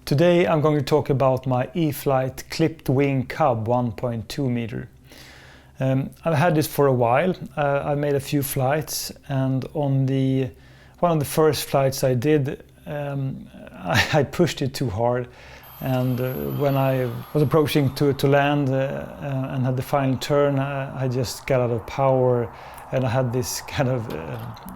Today I'm going to talk about my E-Flite Clipped Wing Cub 1.2 meter. I've had this for a while. I made a few flights, and on one of the first flights I did, I pushed it too hard, and when I was approaching to land and had the final turn, I just got out of power, and I had this kind of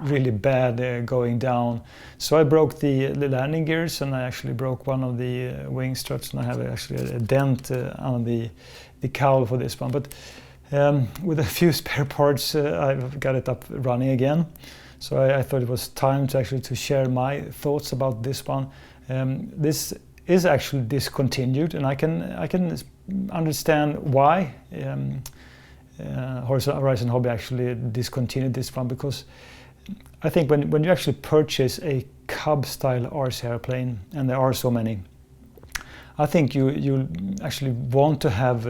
really bad going down. So I broke the landing gears, and I actually broke one of the wing struts, and I have actually a dent on the cowl for this one. But with a few spare parts, I've got it up running again. So I thought it was time to share my thoughts about this one. This is actually discontinued, and I can understand why Horizon Hobby actually discontinued this one, because I think when you actually purchase a Cub style RC airplane, and there are so many, I think you actually want to have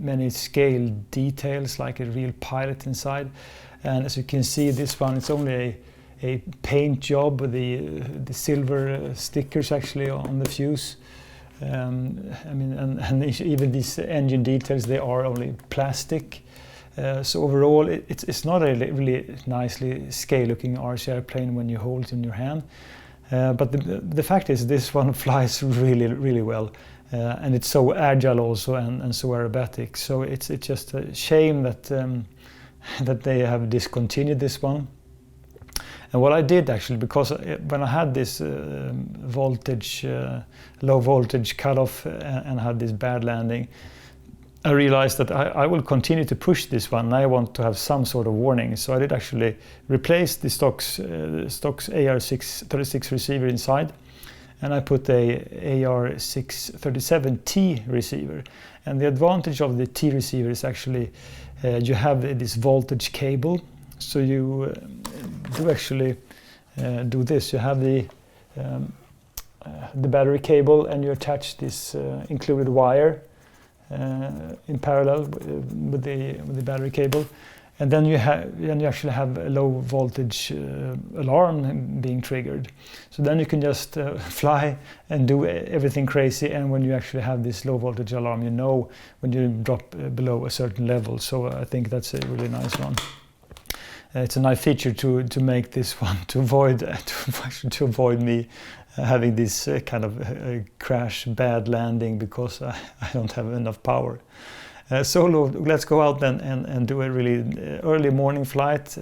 many scale details, like a real pilot inside. And as you can see, this one, it's only a paint job with the silver stickers actually on the fuse. I mean, and even these engine details, they are only plastic. So overall, it's not a really nicely scale-looking RC airplane when you hold it in your hand. But the fact is, this one flies really, really well, and it's so agile also, and so aerobatic. So it's just a shame that that they have discontinued this one. And what I did actually, because when I had this low voltage cutoff and had this bad landing, I realized that I will continue to push this one, and I want to have some sort of warning. So I did actually replace the stock's AR637 receiver inside, and I put a AR637T receiver. And the advantage of the T receiver is actually you have this voltage cable. So you do actually do this. You have the battery cable, and you attach this included wire in parallel with the battery cable, and then you actually have a low voltage alarm being triggered. So then you can just fly and do everything crazy, and when you actually have this low voltage alarm, you know when you drop below a certain level. So I think that's a really nice one. It's a nice feature to make this one to avoid me having this kind of crash, bad landing, because I don't have enough power. So let's go out then and do a really early morning flight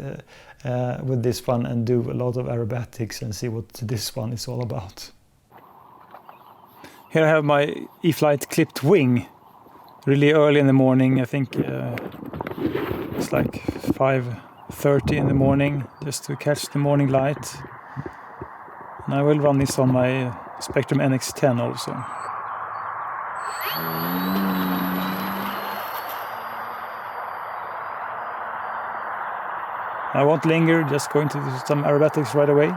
with this one, and do a lot of aerobatics and see what this one is all about. Here I have my E-Flite Clipped Wing, really early in the morning. I think it's like 5:30 in the morning, just to catch the morning light. And I will run this on my Spektrum NX10 also. I won't linger, just going to do some aerobatics right away.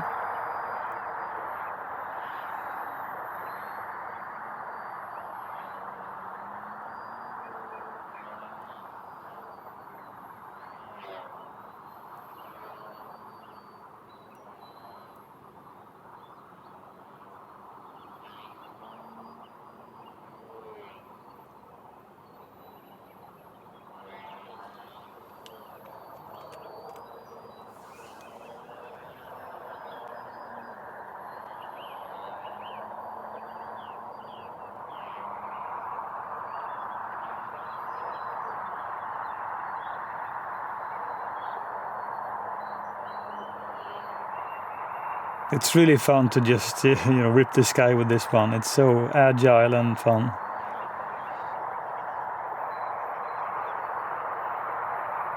It's really fun to just rip the sky with this one. It's so agile and fun.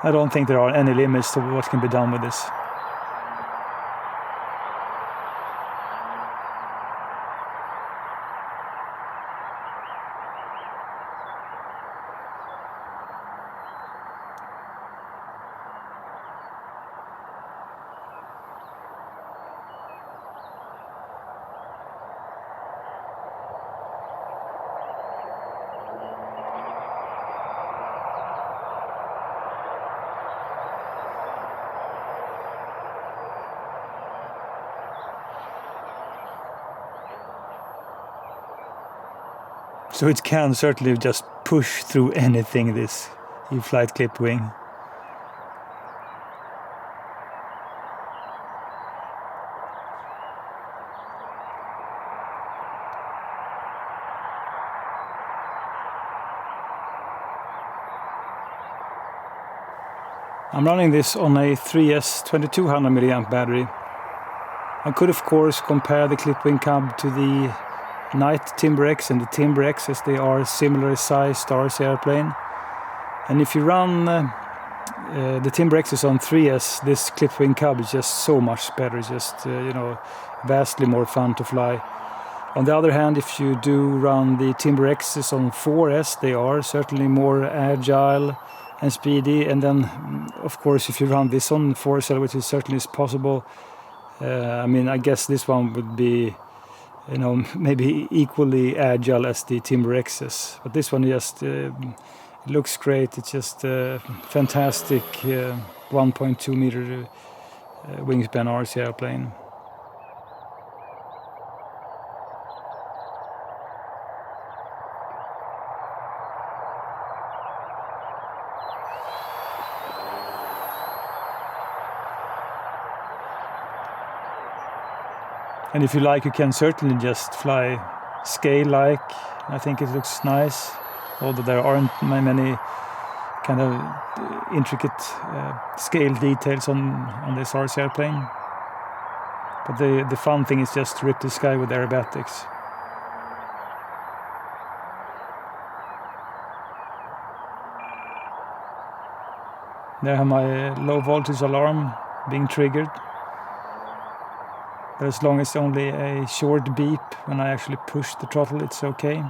I don't think there are any limits to what can be done with this. So it can certainly just push through anything, this E-Flite Clipped Wing. I'm running this on a 3S 2200 mAh battery. I could of course compare the Clipped Wing Cub to the Night Timber X and the Timber X, as they are similar sized RC airplane. And if you run the Timber X's on 3S, this Clipped Wing Cub is just so much better, just you know, vastly more fun to fly. On the other hand, if you do run the Timber X's on 4S, they are certainly more agile and speedy. And then, of course, if you run this on 4S, which is certainly is possible, I mean, I guess this one would be, you know, maybe equally agile as the Timber X's. But this one just it looks great. It's just a fantastic 1.2 meter wingspan RC airplane. And if you like, you can certainly just fly scale-like. I think it looks nice, although there aren't many kind of intricate scale details on this RC airplane. But the fun thing is just to rip the sky with aerobatics. There I have my low voltage alarm being triggered. But as long as it's only a short beep when I actually push the throttle, it's okay.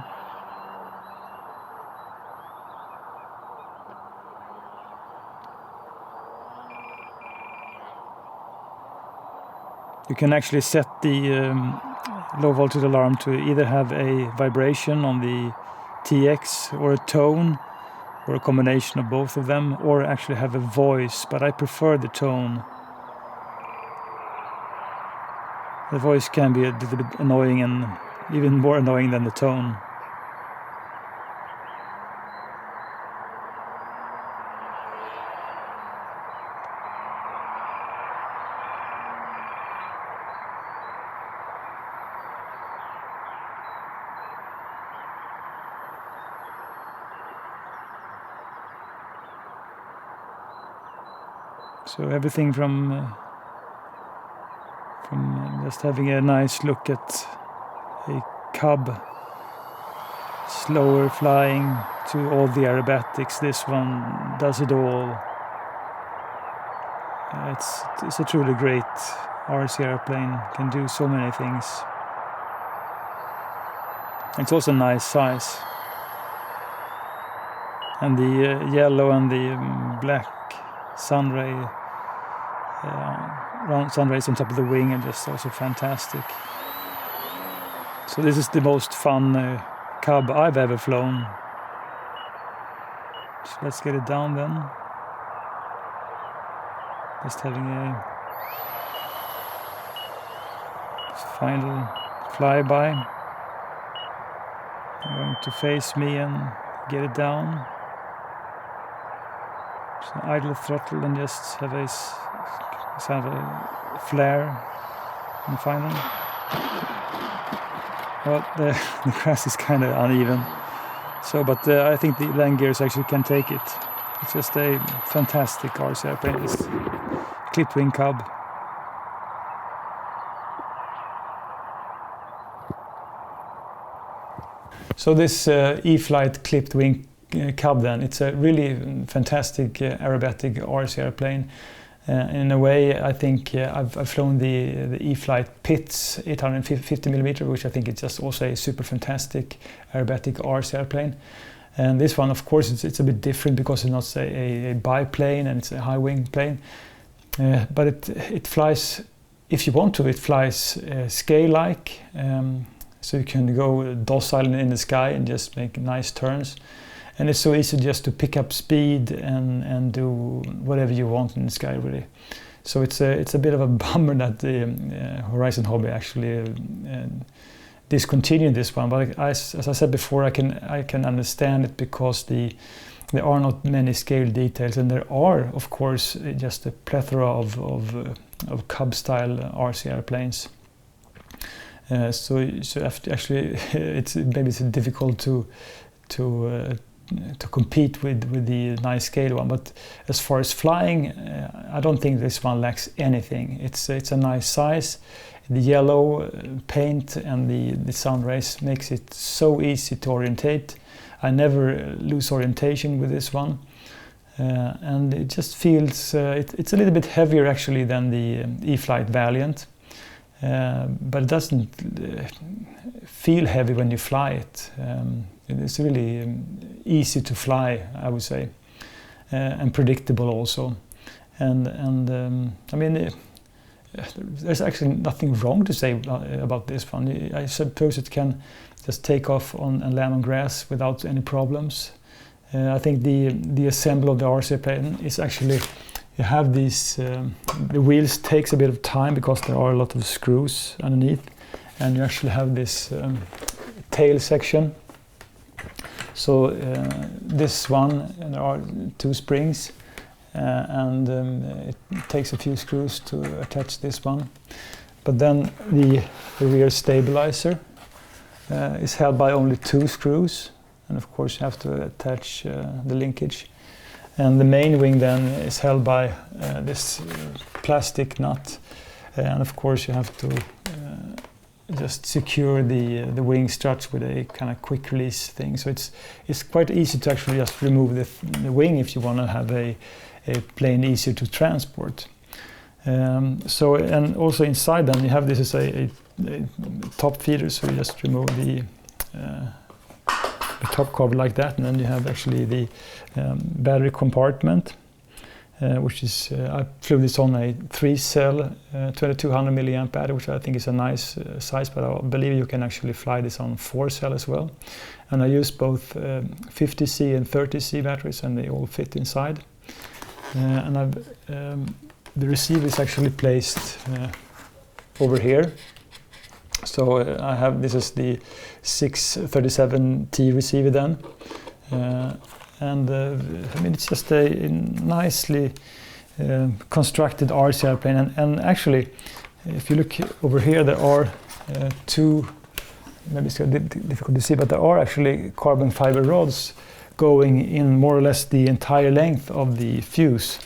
You can actually set the low voltage alarm to either have a vibration on the TX or a tone, or a combination of both of them, or actually have a voice, but I prefer the tone. The voice can be a little bit annoying, and even more annoying than the tone. So everything from just having a nice look at a Cub slower flying to all the aerobatics. This one does it all. It's a truly great RC airplane, can do so many things. It's also a nice size. And the yellow and the black sunrays on top of the wing are just also fantastic. So this is the most fun Cub I've ever flown. So let's get it down then. Just having a final flyby. I'm going to face me and get it down. So idle throttle and just have a flare in the final. Well, the grass is kind of uneven. So, but I think the land gears actually can take it. It's just a fantastic RC airplane, this Clipped Wing Cub. So this E-Flite Clipped Wing Cub then, it's a really fantastic aerobatic RC airplane. In a way, I think I've flown the E-Flite Pitts 850mm, which I think is just also a super fantastic aerobatic RC airplane. And this one, of course, it's a bit different because it's not a biplane and it's a high wing plane. But it flies, if you want to, it flies scale-like. So you can go docile in the sky and just make nice turns. And it's so easy just to pick up speed and do whatever you want in the sky, really. So it's a bit of a bummer that the Horizon Hobby actually discontinue this one, but as I said before, I can understand it because there are not many scale details, and there are, of course, just a plethora of Cub style RC airplanes. So actually, maybe it's difficult to compete with the nice scale one. But as far as flying, I don't think this one lacks anything. It's a nice size. The yellow paint and the sun rays makes it so easy to orientate. I never lose orientation with this one, and it just feels it's a little bit heavier actually than the E-Flite Valiant, but it doesn't feel heavy when you fly it. It's really easy to fly, I would say, and predictable also. And I mean, there's actually nothing wrong to say about this one. I suppose it can just take off and land on grass without any problems. I think the assembly of the RC plane is actually, you have these, the wheels takes a bit of time because there are a lot of screws underneath, and you actually have this tail section. So this one, there are 2 springs, and it takes a few screws to attach this one. But then the rear stabilizer is held by only 2 screws, and of course you have to attach the linkage. And the main wing then is held by this plastic nut, and of course you have to just secure the wing struts with a kind of quick release thing. So it's quite easy to actually just remove the wing if you want to have a plane easier to transport. So, and also inside then you have, this is a top feeder, so you just remove the top cover like that, and then you have actually the battery compartment, which is, I flew this on a 3-cell 2200 milliamp battery, which I think is a nice size, but I believe you can actually fly this on 4-cell as well. And I used both 50C and 30C batteries, and they all fit inside. And the receiver is actually placed over here. So I have, this is the 637T receiver then. And I mean, it's just a nicely constructed RC airplane. And actually, if you look over here, there are 2, maybe it's difficult to see, but there are actually carbon fiber rods going in more or less the entire length of the fuse.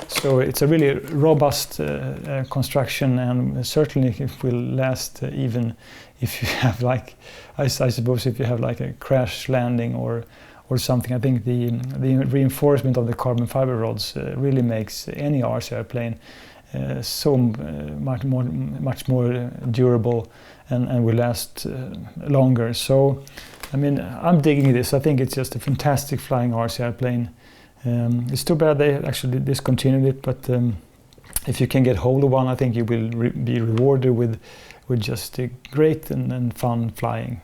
So it's a really robust construction, and certainly it will last even if you have, like, I suppose if you have like a crash landing or something. I think the reinforcement of the carbon fiber rods really makes any RC airplane so much more durable and will last longer. So I mean, I'm digging this. I think it's just a fantastic flying RC airplane. It's too bad they actually discontinued it, but if you can get hold of one, I think you will be rewarded with just a great and fun flying.